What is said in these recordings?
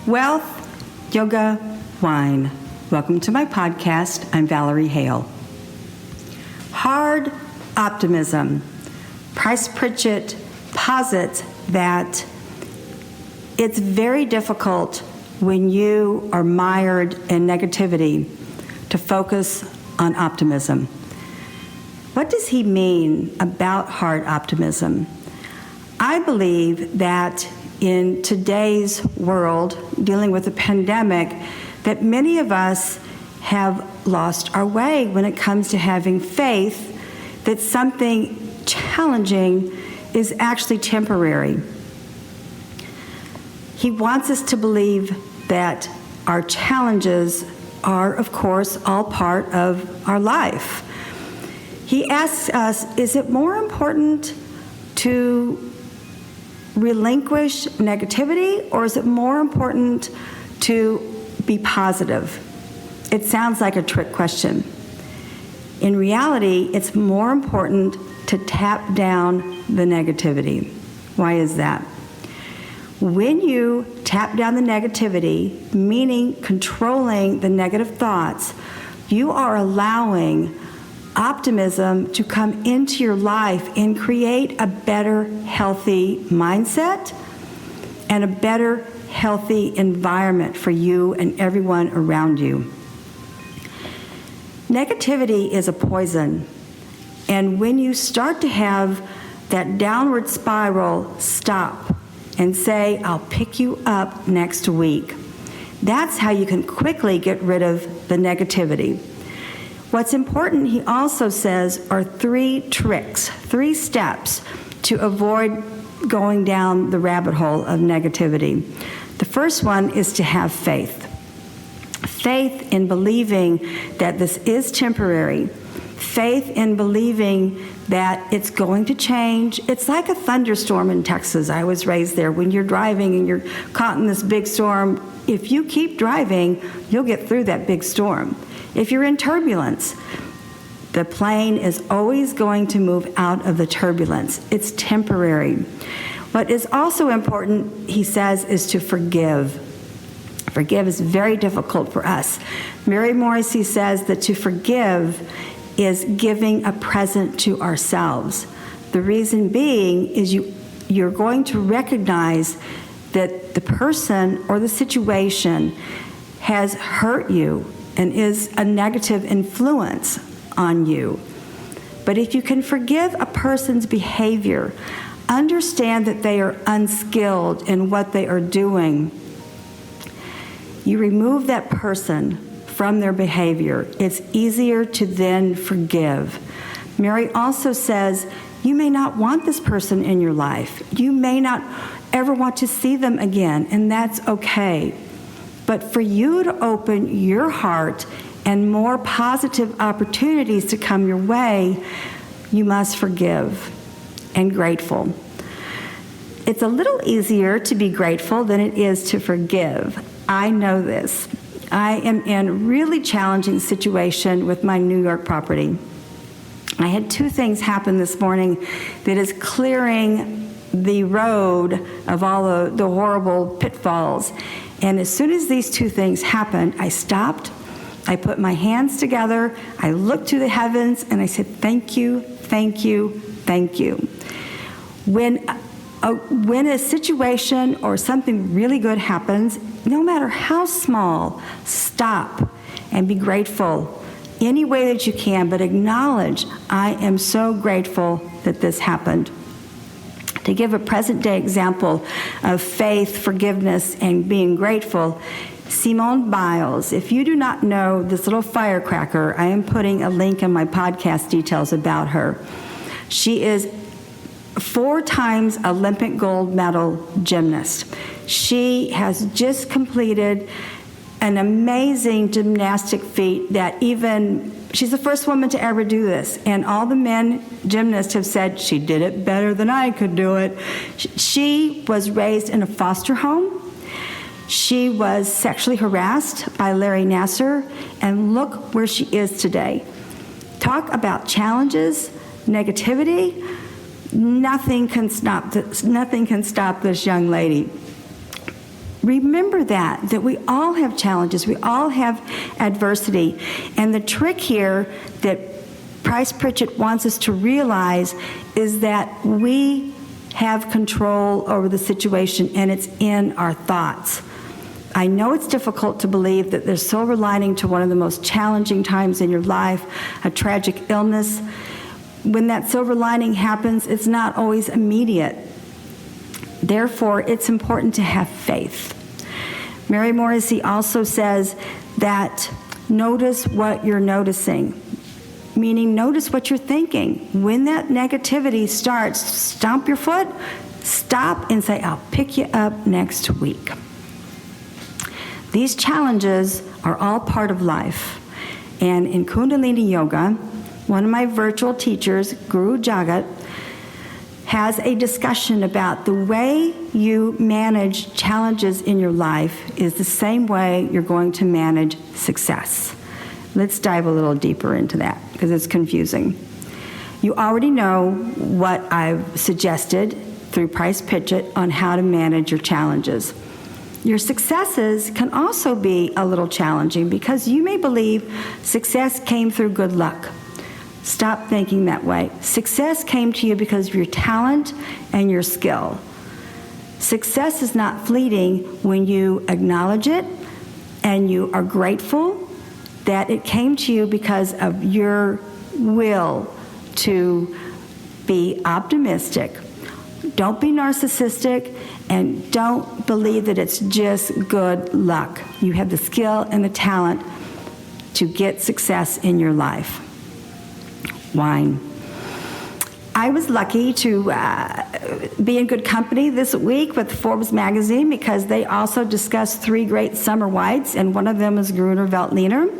Wealth, yoga, wine. Welcome to my podcast. I'm Valerie Hale. Hard optimism. Price Pritchett posits that it's very difficult when you are mired in negativity to focus on optimism. What does he mean about hard optimism? I believe that in today's world, dealing with the pandemic, that many of us have lost our way when it comes to having faith that something challenging is actually temporary. He wants us to believe that our challenges are, of course, all part of our life. He asks us, is it more important to relinquish negativity, or is it more important to be positive? It sounds like a trick question. In reality, it's more important to tap down the negativity. Why is that? When you tap down the negativity, meaning controlling the negative thoughts, you are allowing optimism to come into your life and create a better, healthy mindset and a better, healthy environment for you and everyone around you. Negativity is a poison, and when you start to have that downward spiral, stop and say, I'll pick you up next week. That's how you can quickly get rid of the negativity. What's important, he also says, are 3 tricks, 3 steps to avoid going down the rabbit hole of negativity. The first one is to have faith. Faith in believing that this is temporary. Faith in believing that it's going to change. It's like a thunderstorm in Texas. I was raised there. When you're driving and you're caught in this big storm, if you keep driving, you'll get through that big storm. If you're in turbulence, the plane is always going to move out of the turbulence. It's temporary. What is also important, he says, is to forgive. Forgive is very difficult for us. Mary Morrissey says that to forgive is giving a present to ourselves. The reason being is you're going to recognize that the person or the situation has hurt you and is a negative influence on you. But if you can forgive a person's behavior, understand that they are unskilled in what they are doing, you remove that person from their behavior. It's easier to then forgive. Mary also says, you may not want this person in your life. You may not ever want to see them again, and that's okay. But for you to open your heart and more positive opportunities to come your way, you must forgive and grateful. It's a little easier to be grateful than it is to forgive. I know this. I am in a really challenging situation with my New York property. I had 2 things happen this morning that is clearing the road of all the horrible pitfalls. And as soon as these 2 things happened, I stopped, I put my hands together, I looked to the heavens, and I said, thank you, thank you, thank you. When a situation or something really good happens, no matter how small, stop and be grateful any way that you can, but acknowledge, I am so grateful that this happened. To give a present-day example of faith, forgiveness, and being grateful, Simone Miles. If you do not know this little firecracker, I am putting a link in my podcast details about her. She is 4 times Olympic gold medal gymnast. She has just completed an amazing gymnastic feat that she's the first woman to ever do this, and all the men gymnasts have said she did it better than I could do it. She was raised in a foster home. She was sexually harassed by Larry Nassar, and look where she is today. Talk about challenges, negativity. Nothing can stop this young lady. remember that we all have challenges, we all have adversity. And the trick here that Price Pritchett wants us to realize is that we have control over the situation, and it's in our thoughts. I know it's difficult to believe that there's silver lining to one of the most challenging times in your life, a tragic illness. When that silver lining happens, it's not always immediate. Therefore, it's important to have faith. Mary Morrissey also says that notice what you're noticing, meaning notice what you're thinking. When that negativity starts, stomp your foot, stop and say, I'll pick you up next week. These challenges are all part of life. And in Kundalini Yoga, one of my virtual teachers, Guru Jagat, has a discussion about the way you manage challenges in your life is the same way you're going to manage success. Let's dive a little deeper into that because it's confusing. You already know what I've suggested through Price Pritchett on how to manage your challenges. Your successes can also be a little challenging because you may believe success came through good luck. Stop thinking that way. Success came to you because of your talent and your skill. Success is not fleeting when you acknowledge it and you are grateful that it came to you because of your will to be optimistic. Don't be narcissistic, and don't believe that it's just good luck. You have the skill and the talent to get success in your life. Wine. I was lucky to be in good company this week with Forbes magazine because they also discussed 3 great summer whites, and one of them is Gruner Veltliner.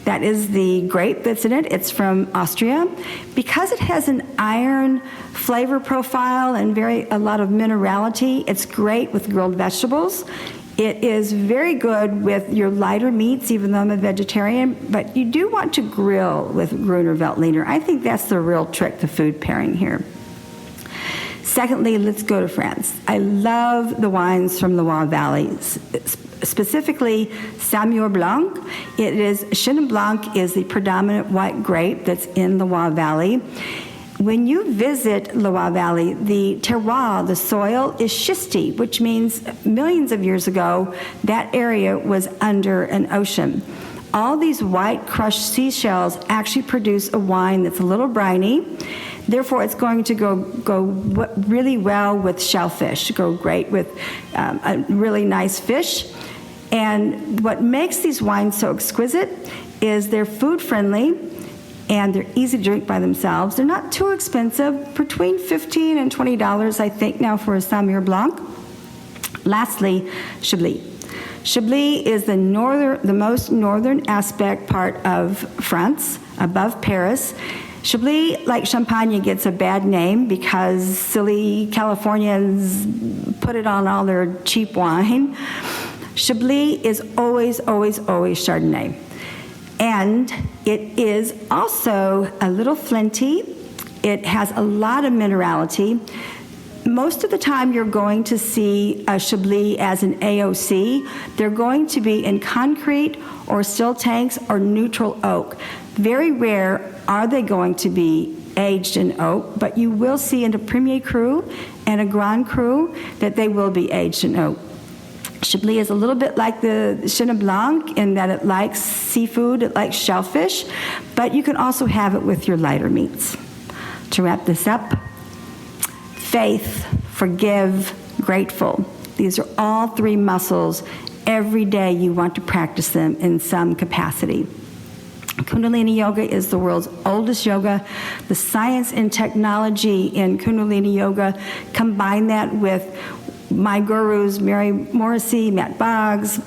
That is the grape that's in it. It's from Austria. Because it has an iron flavor profile and a lot of minerality, it's great with grilled vegetables. It is very good with your lighter meats, even though I'm a vegetarian, but you do want to grill with Gruner Veltliner. I think that's the real trick to food pairing here. Secondly, let's go to France. I love the wines from the Loire Valley, specifically Saumur Blanc. Chenin Blanc is the predominant white grape that's in the Loire Valley. When you visit Loire Valley, the terroir, the soil, is schisty, which means millions of years ago, that area was under an ocean. All these white crushed seashells actually produce a wine that's a little briny. Therefore, it's going to go really well with shellfish, go great with a really nice fish. And what makes these wines so exquisite is they're food-friendly, and they're easy to drink by themselves. They're not too expensive, between $15 and $20, I think, now for a Saumur Blanc. Lastly, Chablis. Chablis is the most northern aspect part of France, above Paris. Chablis, like Champagne, gets a bad name because silly Californians put it on all their cheap wine. Chablis is always, always, always Chardonnay. And it is also a little flinty. It has a lot of minerality. Most of the time you're going to see a Chablis as an AOC. They're going to be in concrete or still tanks or neutral oak. Very rare are they going to be aged in oak, but you will see in a Premier Cru and a Grand Cru that they will be aged in oak. Chablis is a little bit like the Chenin Blanc in that it likes seafood, it likes shellfish, but you can also have it with your lighter meats. To wrap this up, faith, forgive, grateful. These are all 3 muscles. Every day you want to practice them in some capacity. Kundalini Yoga is the world's oldest yoga. The science and technology in Kundalini Yoga, combine that with my gurus, Mary Morrissey, Matt Boggs,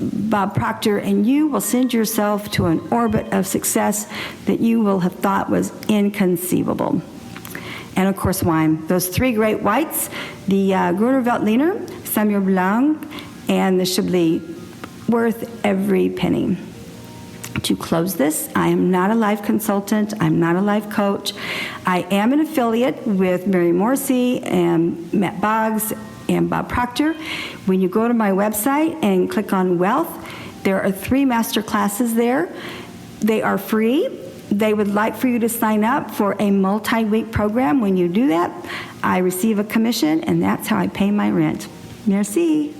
Bob Proctor, and you will send yourself to an orbit of success that you will have thought was inconceivable. And of course, wine. Those 3 great whites, the Gruner Veltliner, Saumur Blanc, and the Chablis, worth every penny. To close this, I am not a life consultant. I'm not a life coach. I am an affiliate with Mary Morrissey and Matt Boggs am Bob Proctor. When you go to my website and click on Wealth, there are 3 master classes there. They are free. They would like for you to sign up for a multi-week program. When you do that, I receive a commission, and that's how I pay my rent. Merci.